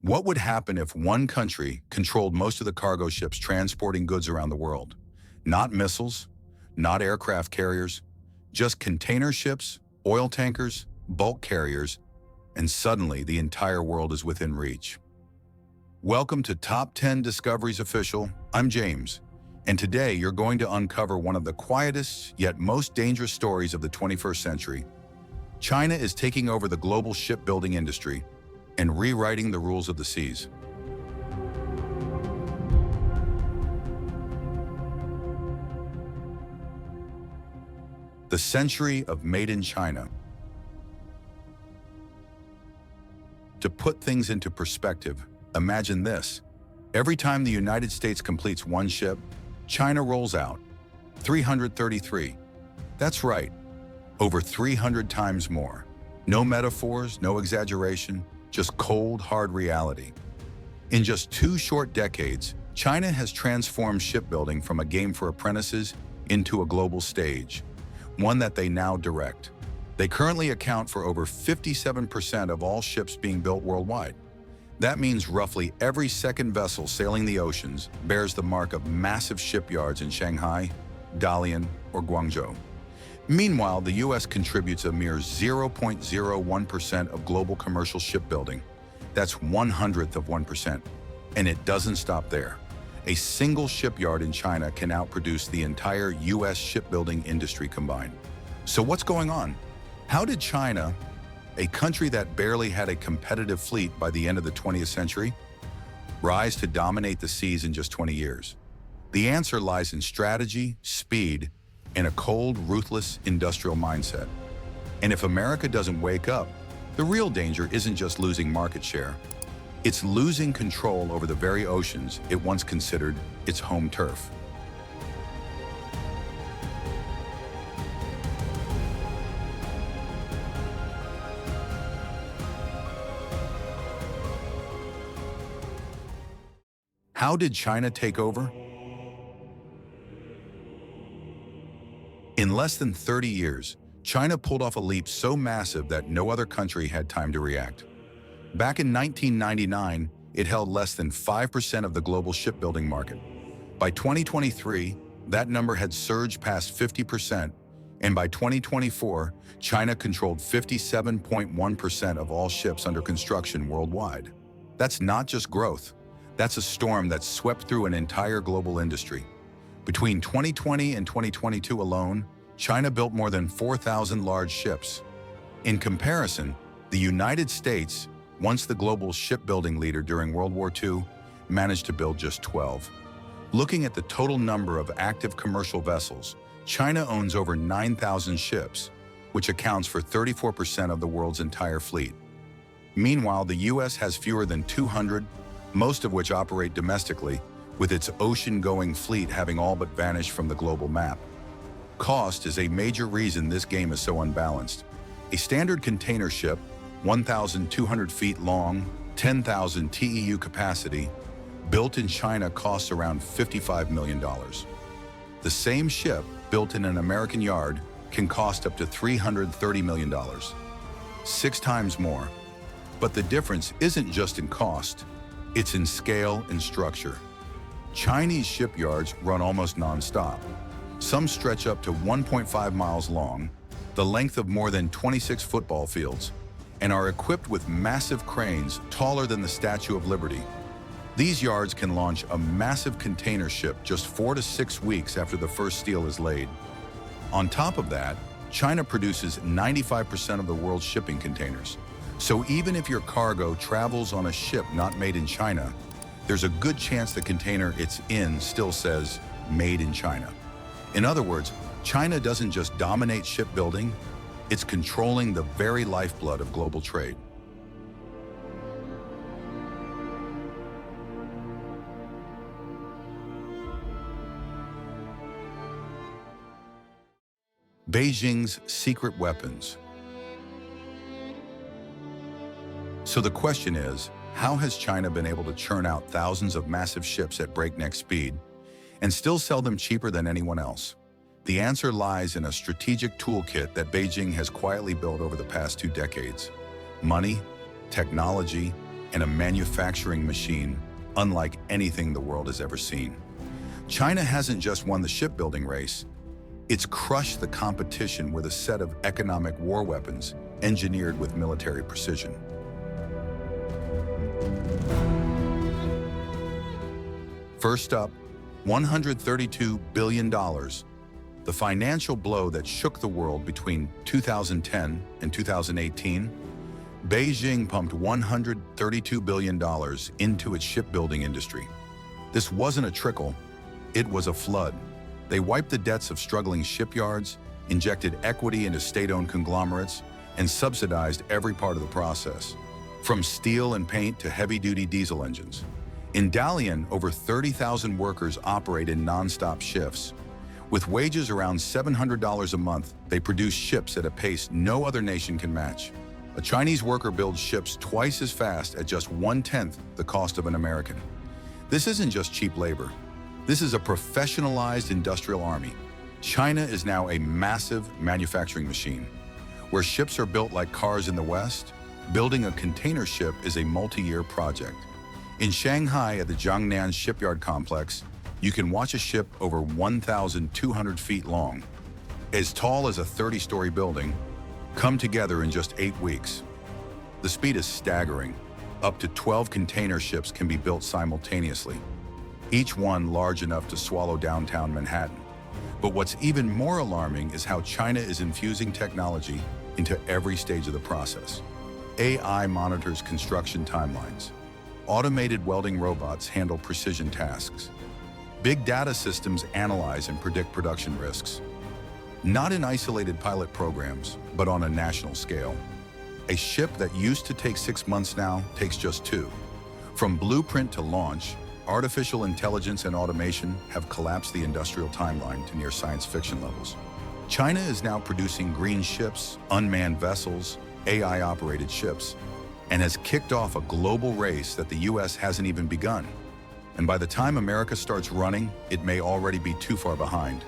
What would happen if one country controlled most of the cargo ships transporting goods around the world? Not missiles, not aircraft carriers, just container ships, oil tankers, bulk carriers, and suddenly the entire world is within reach. Welcome to Top 10 Discoveries Official. I'm James, and today you're going to uncover one of the quietest yet most dangerous stories of the 21st century. China is taking over the global shipbuilding industry and rewriting the rules of the seas. The century of Made in China. To put things into perspective, imagine this. Every time the United States completes one ship, China rolls out 333. That's right, over 300 times more. No metaphors, no exaggeration, just cold, hard reality. In just 2 short decades, China has transformed shipbuilding from a game for apprentices into a global stage, one that they now direct. They currently account for over 57% of all ships being built worldwide. That means roughly every second vessel sailing the oceans bears the mark of massive shipyards in Shanghai, Dalian, or Guangzhou. Meanwhile, the US contributes a mere 0.01% of global commercial shipbuilding. That's 1/100th of 1%. And it doesn't stop there. A single shipyard in China can outproduce the entire US shipbuilding industry combined. So what's going on? How did China, a country that barely had a competitive fleet by the end of the 20th century, rise to dominate the seas in just 20 years? The answer lies in strategy, speed, and a cold, ruthless industrial mindset. And if America doesn't wake up, the real danger isn't just losing market share. It's losing control over the very oceans it once considered its home turf. How did China take over? In less than 30 years, China pulled off a leap so massive that no other country had time to react. Back in 1999, it held less than 5% of the global shipbuilding market. By 2023, that number had surged past 50%, and by 2024, China controlled 57.1% of all ships under construction worldwide. That's not just growth. That's a storm that swept through an entire global industry. Between 2020 and 2022 alone, China built more than 4,000 large ships. In comparison, the United States, once the global shipbuilding leader during World War II, managed to build just 12. Looking at the total number of active commercial vessels, China owns over 9,000 ships, which accounts for 34% of the world's entire fleet. Meanwhile, the US has fewer than 200, most of which operate domestically, with its ocean-going fleet having all but vanished from the global map. Cost is a major reason this game is so unbalanced. A standard container ship, 1,200 feet long, 10,000 TEU capacity, built in China costs around $55 million. The same ship, built in an American yard, can cost up to $330 million, 6 times more. But the difference isn't just in cost, it's in scale and structure. Chinese shipyards run almost non-stop. Some stretch up to 1.5 miles long, the length of more than 26 football fields, and are equipped with massive cranes taller than the Statue of Liberty. These yards can launch a massive container ship just 4 to 6 weeks after the first steel is laid. On top of that, China produces 95% of the world's shipping containers. So even if your cargo travels on a ship not made in China, there's a good chance the container it's in still says, "Made in China." In other words, China doesn't just dominate shipbuilding, it's controlling the very lifeblood of global trade. Beijing's secret weapons. So the question is, how has China been able to churn out thousands of massive ships at breakneck speed and still sell them cheaper than anyone else? The answer lies in a strategic toolkit that Beijing has quietly built over the past 2 decades. Money, technology, and a manufacturing machine unlike anything the world has ever seen. China hasn't just won the shipbuilding race, it's crushed the competition with a set of economic war weapons engineered with military precision. First up, $132 billion. The financial blow that shook the world between 2010 and 2018, Beijing pumped $132 billion into its shipbuilding industry. This wasn't a trickle, it was a flood. They wiped the debts of struggling shipyards, injected equity into state-owned conglomerates, and subsidized every part of the process, from steel and paint to heavy-duty diesel engines. In Dalian, over 30,000 workers operate in non-stop shifts. With wages around $700 a month, they produce ships at a pace no other nation can match. A Chinese worker builds ships twice as fast at just 1/10 the cost of an American. This isn't just cheap labor. This is a professionalized industrial army. China is now a massive manufacturing machine. Where ships are built like cars in the West, building a container ship is a multi-year project. In Shanghai at the Jiangnan shipyard complex, you can watch a ship over 1,200 feet long, as tall as a 30-story building, come together in just 8 weeks. The speed is staggering. Up to 12 container ships can be built simultaneously, each one large enough to swallow downtown Manhattan. But what's even more alarming is how China is infusing technology into every stage of the process. AI monitors construction timelines. Automated welding robots handle precision tasks. Big data systems analyze and predict production risks. Not in isolated pilot programs, but on a national scale. A ship that used to take 6 months now takes just 2. From blueprint to launch, artificial intelligence and automation have collapsed the industrial timeline to near science fiction levels. China is now producing green ships, unmanned vessels, AI-operated ships, and has kicked off a global race that the US hasn't even begun. And by the time America starts running, it may already be too far behind.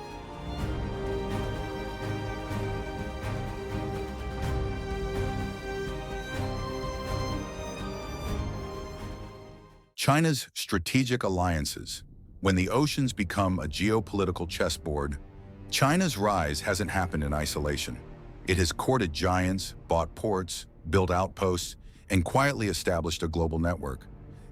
China's strategic alliances. When the oceans become a geopolitical chessboard, China's rise hasn't happened in isolation. It has courted giants, bought ports, built outposts, and quietly established a global network.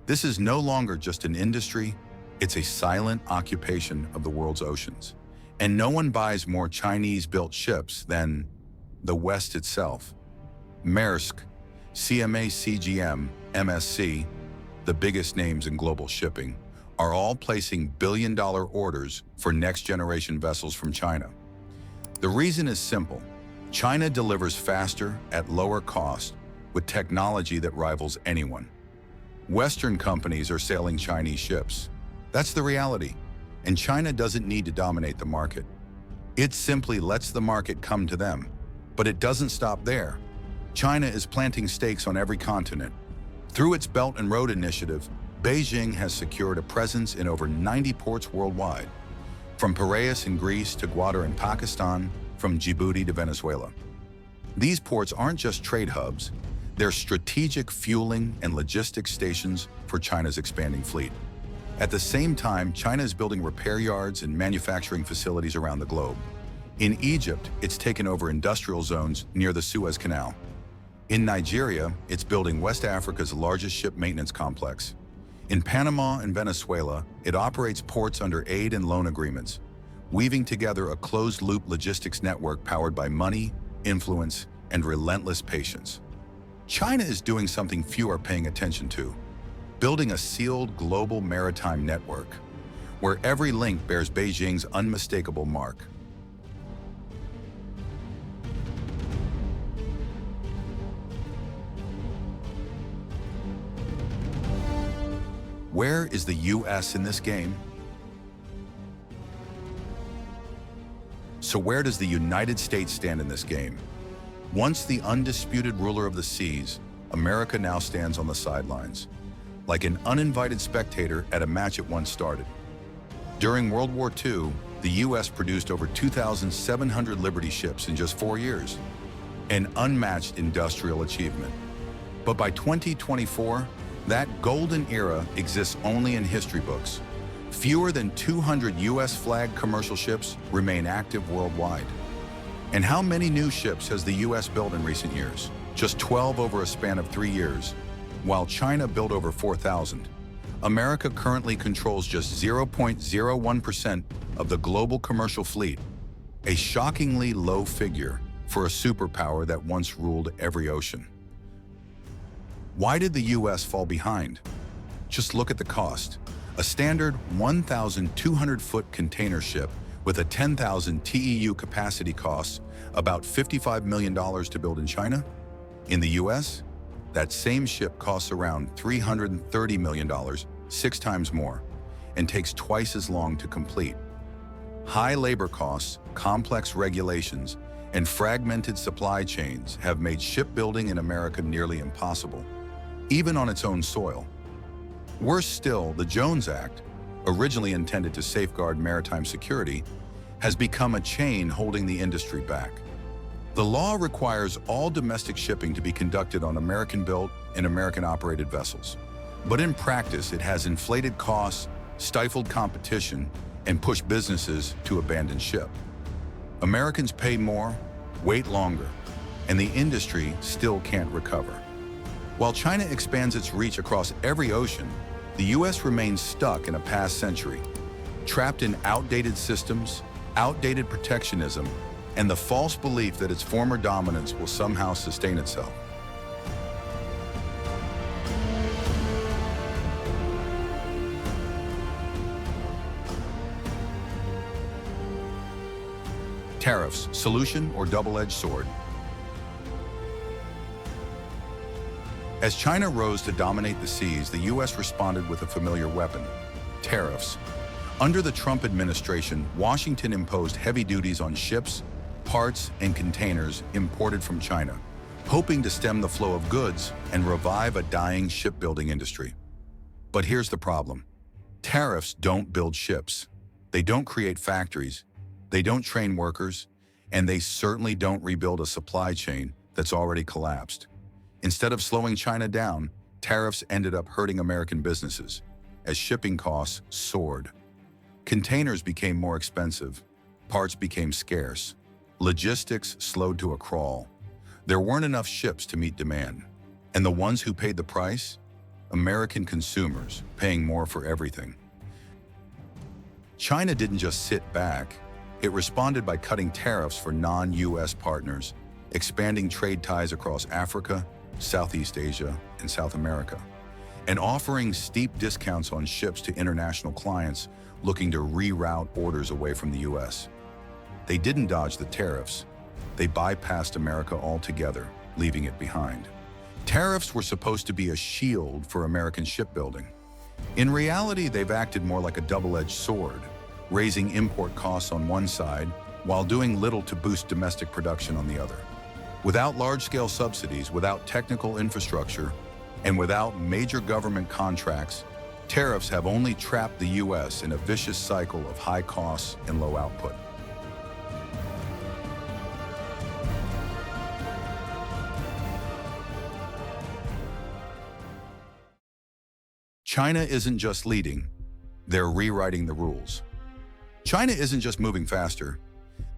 This is no longer just an industry, it's a silent occupation of the world's oceans. And no one buys more Chinese-built ships than the West itself. Maersk, CMA CGM, MSC, the biggest names in global shipping, are all placing billion-dollar orders for next-generation vessels from China. The reason is simple. China delivers faster at lower cost with technology that rivals anyone. Western companies are sailing Chinese ships. That's the reality. And China doesn't need to dominate the market. It simply lets the market come to them. But it doesn't stop there. China is planting stakes on every continent. Through its Belt and Road Initiative, Beijing has secured a presence in over 90 ports worldwide, from Piraeus in Greece to Gwadar in Pakistan, from Djibouti to Venezuela. These ports aren't just trade hubs, they're strategic fueling and logistics stations for China's expanding fleet. At the same time, China is building repair yards and manufacturing facilities around the globe. In Egypt, it's taken over industrial zones near the Suez Canal. In Nigeria, it's building West Africa's largest ship maintenance complex. In Panama and Venezuela, it operates ports under aid and loan agreements, weaving together a closed-loop logistics network powered by money, influence, and relentless patience. China is doing something few are paying attention to, building a sealed global maritime network, where every link bears Beijing's unmistakable mark. Where is the US in this game? So where does the United States stand in this game? Once the undisputed ruler of the seas, America now stands on the sidelines, like an uninvited spectator at a match it once started. During World War II, the US produced over 2,700 Liberty ships in just 4 years, an unmatched industrial achievement. But by 2024, That golden era exists only in history books. Fewer than 200 US-flagged commercial ships remain active worldwide. And how many new ships has the US built in recent years? Just 12 over a span of 3 years, while China built over 4,000. America currently controls just 0.01% of the global commercial fleet, a shockingly low figure for a superpower that once ruled every ocean. Why did the US fall behind? Just look at the cost. A standard 1,200-foot container ship with a 10,000 TEU capacity costs about $55 million to build in China. In the US, that same ship costs around $330 million, 6 times more, and takes twice as long to complete. High labor costs, complex regulations, and fragmented supply chains have made shipbuilding in America nearly impossible, even on its own soil. Worse still, the Jones Act, originally intended to safeguard maritime security, has become a chain holding the industry back. The law requires all domestic shipping to be conducted on American-built and American-operated vessels. But in practice, it has inflated costs, stifled competition, and pushed businesses to abandon ship. Americans pay more, wait longer, and the industry still can't recover. While China expands its reach across every ocean, the US remains stuck in a past century, trapped in outdated systems, outdated protectionism, and the false belief that its former dominance will somehow sustain itself. Tariffs, solution or double-edged sword? As China rose to dominate the seas, the US responded with a familiar weapon: tariffs. Under the Trump administration, Washington imposed heavy duties on ships, parts, and containers imported from China, hoping to stem the flow of goods and revive a dying shipbuilding industry. But here's the problem. Tariffs don't build ships. They don't create factories. They don't train workers, and they certainly don't rebuild a supply chain that's already collapsed. Instead of slowing China down, tariffs ended up hurting American businesses as shipping costs soared. Containers became more expensive, parts became scarce, logistics slowed to a crawl. There weren't enough ships to meet demand. And the ones who paid the price? American consumers, paying more for everything. China didn't just sit back. It responded by cutting tariffs for non-US partners, expanding trade ties across Africa, Southeast Asia, and South America, and offering steep discounts on ships to international clients looking to reroute orders away from the US. They didn't dodge the tariffs. They bypassed America altogether, leaving it behind. Tariffs were supposed to be a shield for American shipbuilding. In reality, they've acted more like a double-edged sword, raising import costs on one side while doing little to boost domestic production on the other. Without large-scale subsidies, without technical infrastructure, and without major government contracts, tariffs have only trapped the US in a vicious cycle of high costs and low output. China isn't just leading, they're rewriting the rules. China isn't just moving faster,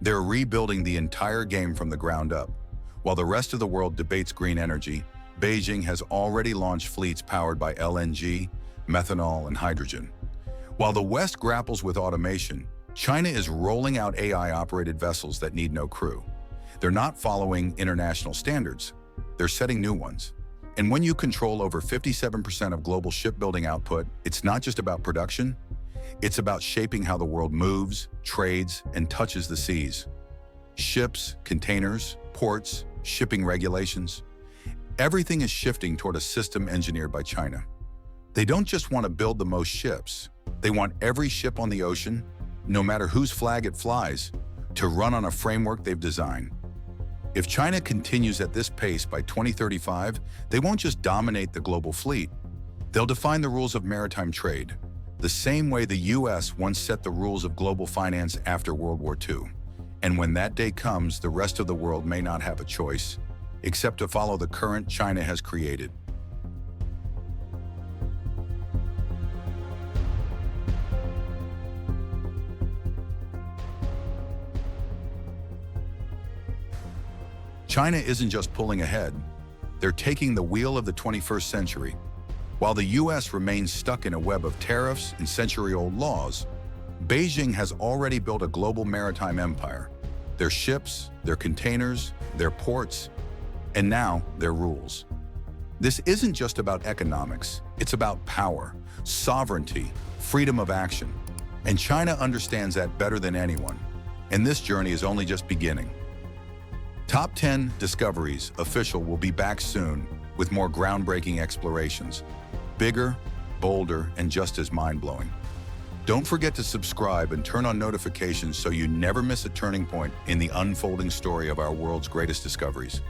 they're rebuilding the entire game from the ground up. While the rest of the world debates green energy, Beijing has already launched fleets powered by LNG, methanol, and hydrogen. While the West grapples with automation, China is rolling out AI-operated vessels that need no crew. They're not following international standards, they're setting new ones. And when you control over 57% of global shipbuilding output, it's not just about production, it's about shaping how the world moves, trades, and touches the seas. Ships, containers, ports, shipping regulations. Everything is shifting toward a system engineered by China. They don't just want to build the most ships. They want every ship on the ocean, no matter whose flag it flies, to run on a framework they've designed. If China continues at this pace by 2035, they won't just dominate the global fleet. They'll define the rules of maritime trade, the same way the US once set the rules of global finance after World War II. And when that day comes, the rest of the world may not have a choice, except to follow the current China has created. China isn't just pulling ahead, they're taking the wheel of the 21st century. While the US remains stuck in a web of tariffs and century-old laws, Beijing has already built a global maritime empire. Their ships, their containers, their ports, and now their rules. This isn't just about economics, it's about power, sovereignty, freedom of action. And China understands that better than anyone. And this journey is only just beginning. Top 10 Discoveries Official will be back soon with more groundbreaking explorations. Bigger, bolder, and just as mind-blowing. Don't forget to subscribe and turn on notifications so you never miss a turning point in the unfolding story of our world's greatest discoveries.